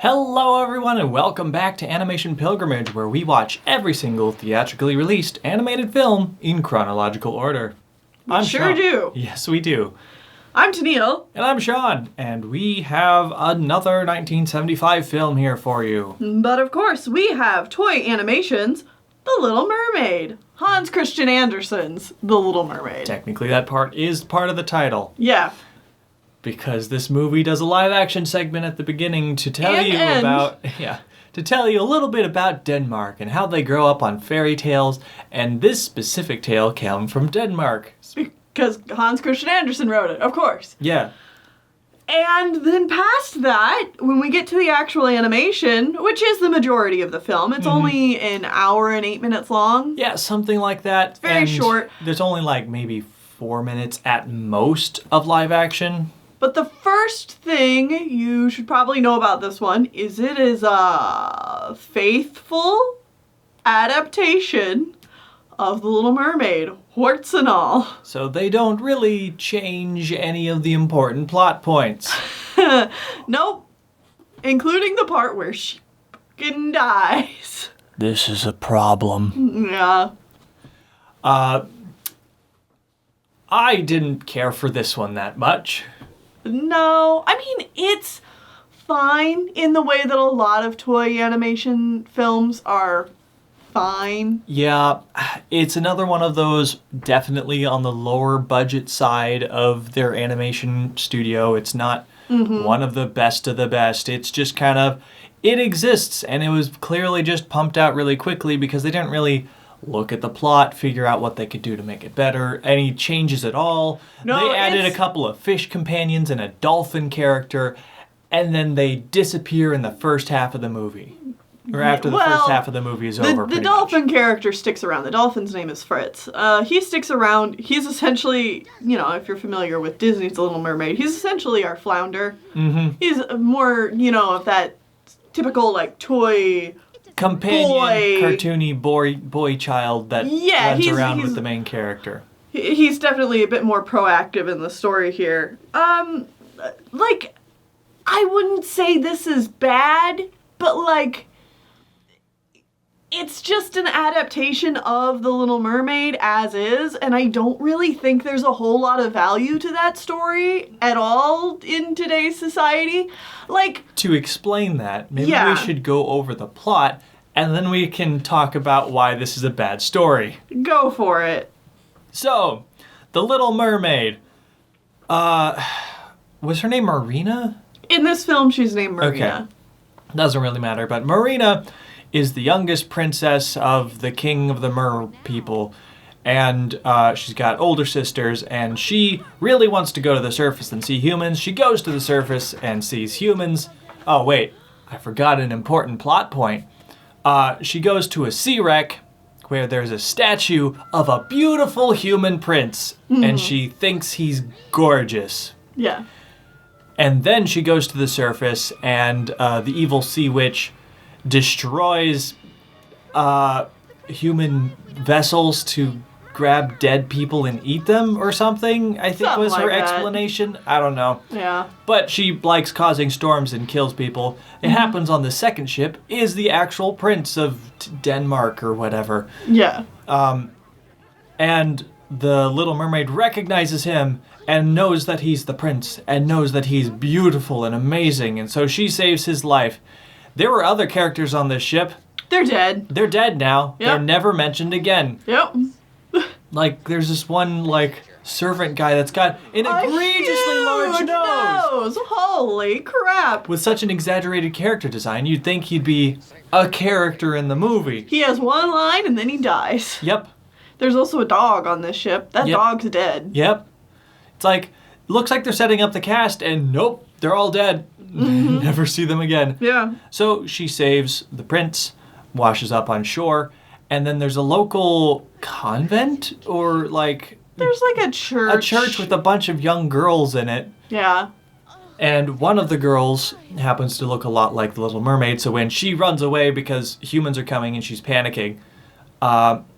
Hello everyone and welcome back to Animation Pilgrimage, where we watch every single theatrically released animated film in chronological order. We sure do. Yes, we do. I'm Tennille. And I'm Sean, and we have another 1975 film here for you. But of course, we have Toy Animation's The Little Mermaid. Hans Christian Andersen's The Little Mermaid. Technically, that part is part of the title. Yeah. Because this movie does a live action segment at the beginning to tell to tell you a little bit about Denmark and how they grow up on fairy tales, and this specific tale came from Denmark. Because Hans Christian Andersen wrote it, of course. Yeah. And then past that, when we get to the actual animation, which is the majority of the film, it's only an hour and 8 minutes long. Yeah, something like that. It's very short. There's only like maybe 4 minutes at most of live action. But the first thing you should probably know about this one is it is a faithful adaptation of The Little Mermaid, warts and all. So they don't really change any of the important plot points. Nope. Including the part where she fucking dies. This is a problem. Yeah. I didn't care for this one that much. No, I mean, it's fine in the way that a lot of toy animation films are fine. Yeah, it's another one of those definitely on the lower budget side of their animation studio. It's not one of the best. It's just kind of, it exists, and it was clearly just pumped out really quickly because they didn't really look at the plot, figure out what they could do to make it better, any changes at all. No, they added a couple of fish companions and a dolphin character, and then they disappear in the first half of the movie. Or after the first half of the movie is over, The dolphin character sticks around. The dolphin's name is Fritz. He sticks around. He's essentially, if you're familiar with Disney's The Little Mermaid, he's essentially our flounder. Mm-hmm. He's more, of that typical, toy companion, cartoony boy child that runs around with the main character. He's definitely a bit more proactive in the story here. I wouldn't say this is bad, but it's just an adaptation of The Little Mermaid as is, and I don't really think there's a whole lot of value to that story at all in today's society. To explain that, maybe we should go over the plot, and then we can talk about why this is a bad story. Go for it. So, The Little Mermaid. Was her name Marina? In this film, she's named Marina. Okay. Doesn't really matter, but Marina is the youngest princess of the king of the mer people, and she's got older sisters, and she really wants to go to the surface and see humans. She goes to the surface and sees humans. Oh wait, I forgot an important plot point. She goes to a sea wreck where there's a statue of a beautiful human prince, and she thinks he's gorgeous. Yeah. And then she goes to the surface, and the evil sea witch destroys human vessels to grab dead people and eat them or something, I think was her explanation. I don't know. Yeah. But she likes causing storms and kills people. It happens on the second ship, is the actual prince of Denmark or whatever. Yeah. And the Little Mermaid recognizes him and knows that he's the prince and knows that he's beautiful and amazing, and so she saves his life. There were other characters on this ship. They're dead. They're dead now. Yep. They're never mentioned again. Yep. There's this one, servant guy that's got an egregiously large nose. Holy crap. With such an exaggerated character design, you'd think he'd be a character in the movie. He has one line and then he dies. Yep. There's also a dog on this ship. That dog's dead. Yep. It's looks like they're setting up the cast, and nope, they're all dead. Never see them again. Yeah. So she saves the prince, washes up on shore, and then there's a local convent or there's a church. A church with a bunch of young girls in it. Yeah. And one of the girls happens to look a lot like the Little Mermaid, so when she runs away because humans are coming and she's panicking,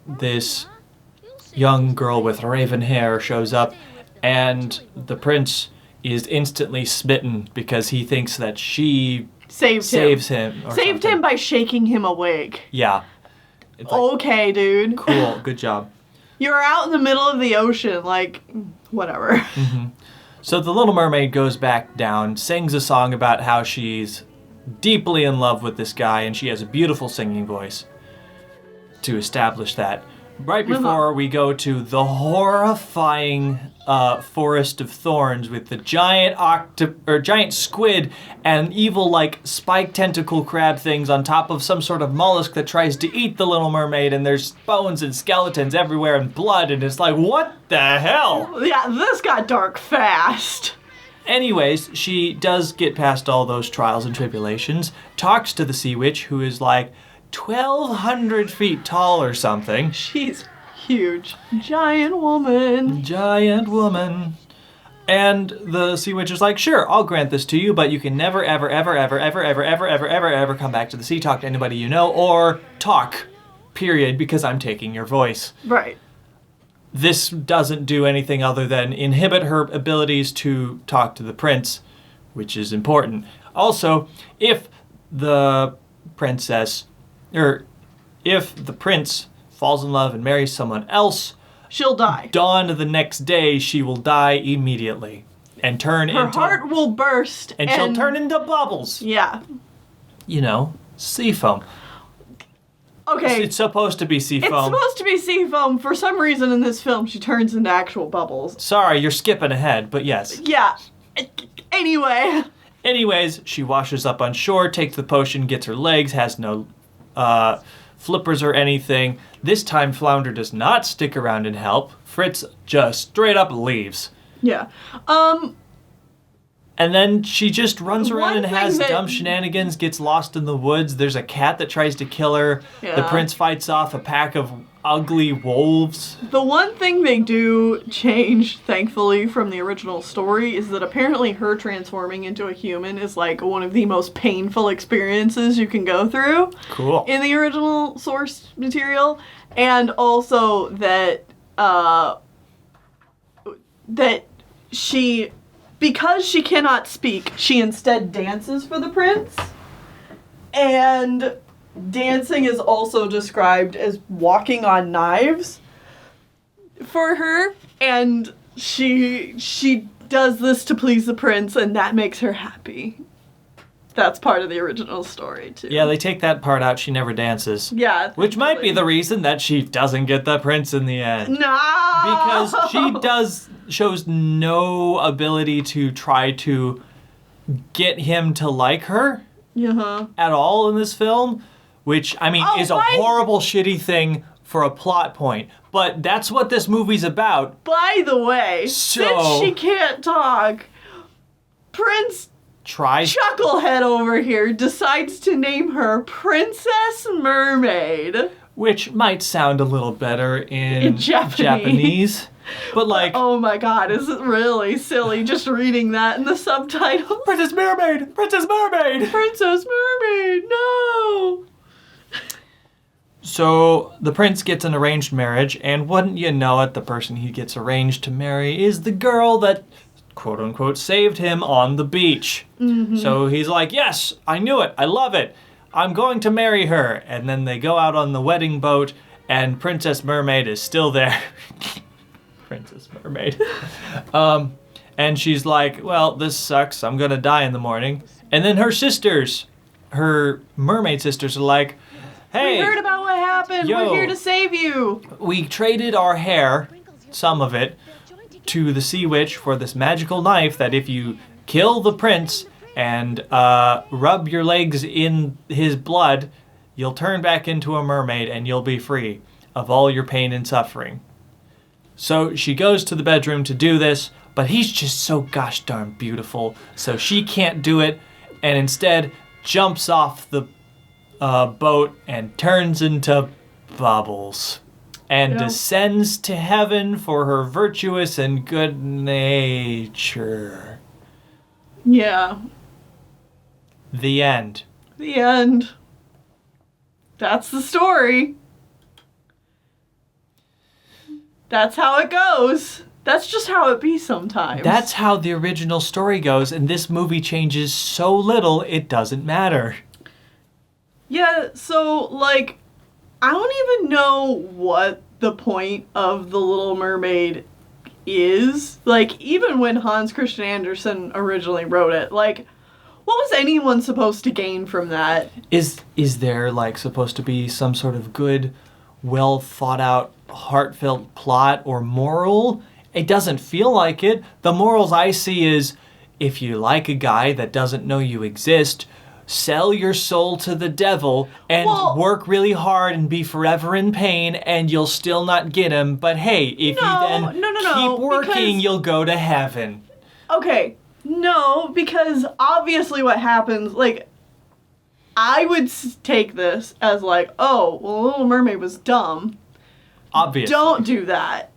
this young girl with raven hair shows up, and the prince is instantly smitten because he thinks that she saves him. Or Saved something. him by shaking him awake. Yeah. It's like, Okay, dude. cool. Good job. You're out in the middle of the ocean, like, whatever. So the Little Mermaid goes back down, sings a song about how she's deeply in love with this guy, and she has a beautiful singing voice to establish that. Right before we go to the horrifying forest of thorns with the giant squid and evil like spike tentacle crab things on top of some sort of mollusk that tries to eat the Little Mermaid, and there's bones and skeletons everywhere and blood, and it's like, what the hell? Yeah, this got dark fast. Anyways, she does get past all those trials and tribulations, talks to the sea witch, who is like 1,200 feet tall or something. She's huge. Giant woman. Giant woman. And the sea witch is like, sure, I'll grant this to you, but you can never, ever, ever, ever, ever, ever, ever, ever, ever, ever come back to the sea, talk to anybody you know, or talk, period, because I'm taking your voice. Right. This doesn't do anything other than inhibit her abilities to talk to the prince, which is important. Also, if the princess, or if the prince falls in love and marries someone else, she'll die. Dawn of the next day, she will die immediately and turn Her into... heart will burst. And she'll turn into bubbles. Yeah. You know, sea foam. Okay. It's supposed to be sea It's foam. supposed to be sea foam. For some reason in this film, she turns into actual bubbles. Sorry, you're skipping ahead, but yes. Yeah. Anyway. Anyways, she washes up on shore, takes the potion, gets her legs, has no flippers or anything. This time, Flounder does not stick around and help. Fritz just straight up leaves. Yeah. And then she just runs around One and thing has that- dumb shenanigans, gets lost in the woods. There's a cat that tries to kill her. Yeah. The prince fights off a pack of ugly wolves. The one thing they do change, thankfully, from the original story is that apparently her transforming into a human is like one of the most painful experiences you can go through. Cool. In the original source material. And also that she, because she cannot speak, she instead dances for the prince. And dancing is also described as walking on knives for her. And she does this to please the prince, and that makes her happy. That's part of the original story, too. Yeah, they take that part out. She never dances. Yeah. Which might be the reason that she doesn't get the prince in the end. No! Because she shows no ability to try to get him to like her Uh-huh. at all in this film, which, I mean, is a horrible, shitty thing for a plot point. But that's what this movie's about. By the way, since she can't talk, Prince Chucklehead over here decides to name her Princess Mermaid. Which might sound a little better in Japanese. But like... Oh my god, is it really silly just reading that in the subtitles? Princess Mermaid! Princess Mermaid! Princess Mermaid, no! So the prince gets an arranged marriage, and wouldn't you know it, the person he gets arranged to marry is the girl that, quote unquote, saved him on the beach. Mm-hmm. So he's like, yes, I knew it, I love it, I'm going to marry her. And then they go out on the wedding boat, and Princess Mermaid is still there. Princess Mermaid. And she's like, well, this sucks, I'm gonna die in the morning. And then her sisters, her mermaid sisters, are like, hey, we heard about what happened. We're here to save you. We traded our hair, some of it, to the sea witch for this magical knife that if you kill the prince and rub your legs in his blood, you'll turn back into a mermaid and you'll be free of all your pain and suffering. So she goes to the bedroom to do this, but he's just so gosh darn beautiful, so she can't do it, and instead jumps off the boat and turns into bubbles and descends to heaven for her virtuous and good nature. Yeah. The end. The end. That's the story. That's how it goes. That's just how it be sometimes. That's how the original story goes, and this movie changes so little, it doesn't matter. Yeah, so, like, I don't even know what the point of The Little Mermaid is. Like, even when Hans Christian Andersen originally wrote it, like, what was anyone supposed to gain from that? Is there, like, supposed to be some sort of good, well thought out, heartfelt plot or moral? It doesn't feel like it. The morals I see is, if you like a guy that doesn't know you exist, sell your soul to the devil and work really hard and be forever in pain, and you'll still not get him. But hey, if you then keep working, you'll go to heaven. Okay, no, because obviously what happens, like, I would take this as like, oh, well, Little Mermaid was dumb. Obviously. Don't do that.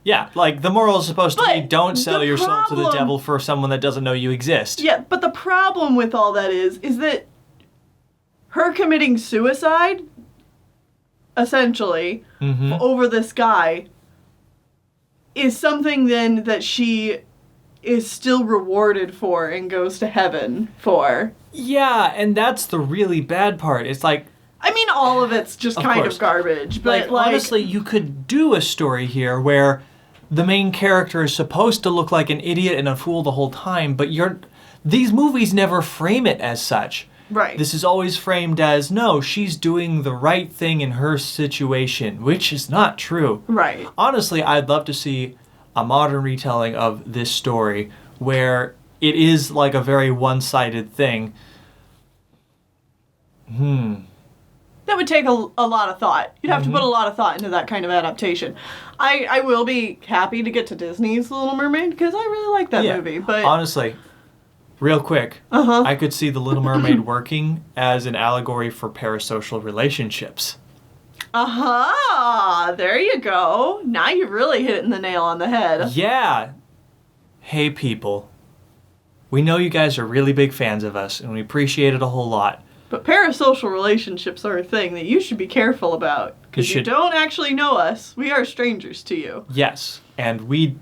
Yeah, like, the moral is supposed to be don't sell your soul to the devil for someone that doesn't know you exist. Yeah, but the problem with all that is that her committing suicide, essentially, over this guy, is something then that she is still rewarded for and goes to heaven for. Yeah, and that's the really bad part. It's like... I mean, all of it's just kind of garbage, but like... Honestly, you could do a story here where the main character is supposed to look like an idiot and a fool the whole time, but these movies never frame it as such. Right. This is always framed as, no, she's doing the right thing in her situation, which is not true. Right. Honestly, I'd love to see a modern retelling of this story where it is like a very one-sided thing. That would take a lot of thought. You'd have to put a lot of thought into that kind of adaptation. I will be happy to get to Disney's The Little Mermaid because I really like that movie. But honestly, real quick, I could see The Little Mermaid working as an allegory for parasocial relationships. There you go. Now you've really hit the nail on the head. Yeah. Hey, people. We know you guys are really big fans of us, and we appreciate it a whole lot. But parasocial relationships are a thing that you should be careful about. Because you don't actually know us. We are strangers to you. Yes, and we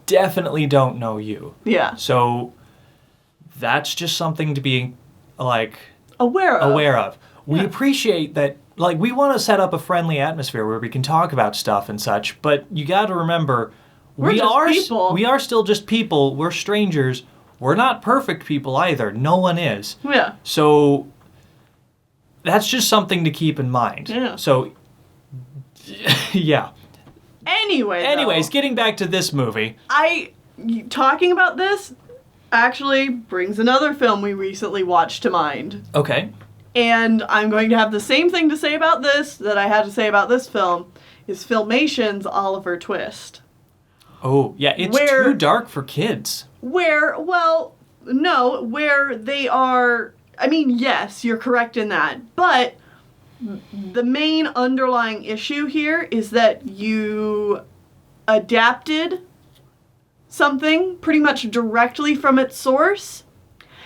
definitely don't know you. Yeah. So that's just something to be, like... Aware of. We appreciate that, like, we want to set up a friendly atmosphere where we can talk about stuff and such, but you got to remember, we are still just people. We're strangers. We're not perfect people either. No one is. Yeah. So... that's just something to keep in mind. Yeah. So, yeah. Anyways, getting back to this movie. Talking about this actually brings another film we recently watched to mind. Okay. And I'm going to have the same thing to say about this that I had to say about this film, is Filmation's Oliver Twist. Oh, yeah, it's too dark for kids. Where they are... I mean, yes, you're correct in that, but the main underlying issue here is that you adapted something pretty much directly from its source,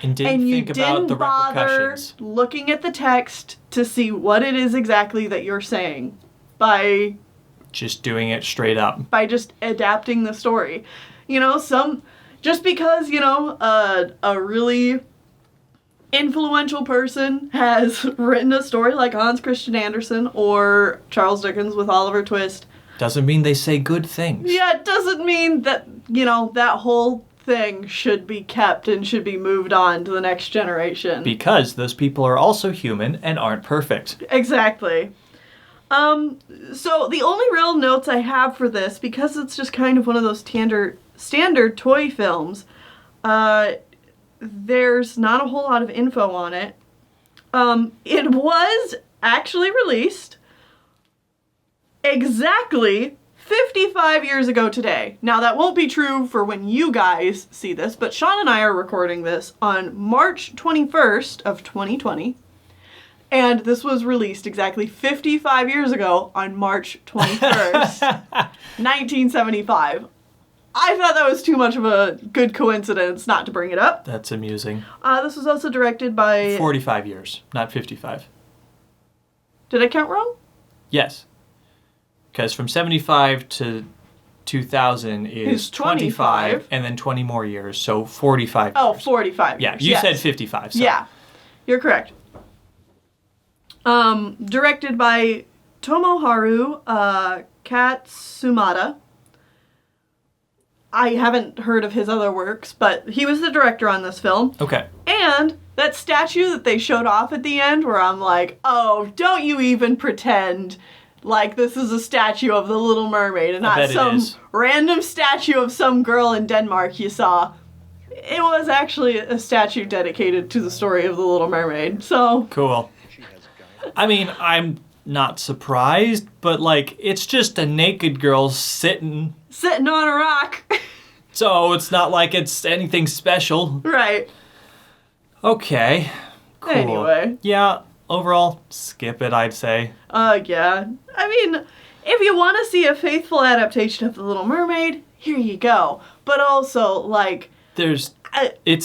and you didn't bother looking at the text to see what it is exactly that you're saying by just doing it straight up. By just adapting the story. You know, just because, a really influential person has written a story like Hans Christian Andersen or Charles Dickens with Oliver Twist. Doesn't mean they say good things. Yeah, it doesn't mean that, that whole thing should be kept and should be moved on to the next generation. Because those people are also human and aren't perfect. Exactly. So the only real notes I have for this, because it's just kind of one of those standard toy films, there's not a whole lot of info on it. It was actually released exactly 55 years ago today. Now, that won't be true for when you guys see this, but Sean and I are recording this on March 21st of 2020, and this was released exactly 55 years ago on March 21st, 1975. I thought that was too much of a good coincidence not to bring it up. That's amusing. This was also directed by... 45 years, not 55. Did I count wrong? Yes. Because from 75 to 2000 is Is 25. and then 20 more years, so 45 Oh, years. 45 Yeah, years. you yes. said 55. So. Yeah, you're correct. Directed by Tomoharu Katsumata. I haven't heard of his other works, but he was the director on this film. Okay. And that statue that they showed off at the end, where I'm like, oh, don't you even pretend like this is a statue of the Little Mermaid and not some random statue of some girl in Denmark you saw. It was actually a statue dedicated to the story of the Little Mermaid, so... Cool. I mean, I'm not surprised, but, like, it's just a naked girl sitting on a rock. So it's not like it's anything special. Right. Okay. Cool. Anyway. Yeah, overall, skip it, I'd say. Yeah. I mean, if you want to see a faithful adaptation of The Little Mermaid, here you go. But also, like... it's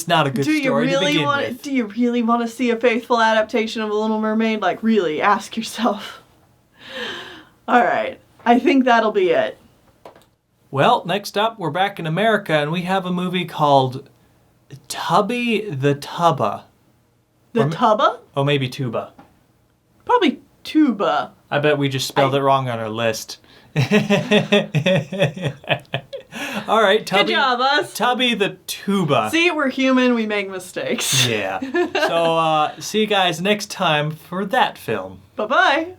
not a good story to begin with. Do you really want to see a faithful adaptation of The Little Mermaid? Like, really, ask yourself. Alright. I think that'll be it. Well, next up, we're back in America, and we have a movie called Tubby the Tubba. The Tubba? Oh, maybe Tuba. Probably Tuba. I bet we just spelled it wrong on our list. All right, Tubby. Good job, us. Tubby the Tuba. See, we're human, we make mistakes. Yeah. So, see you guys next time for that film. Bye-bye.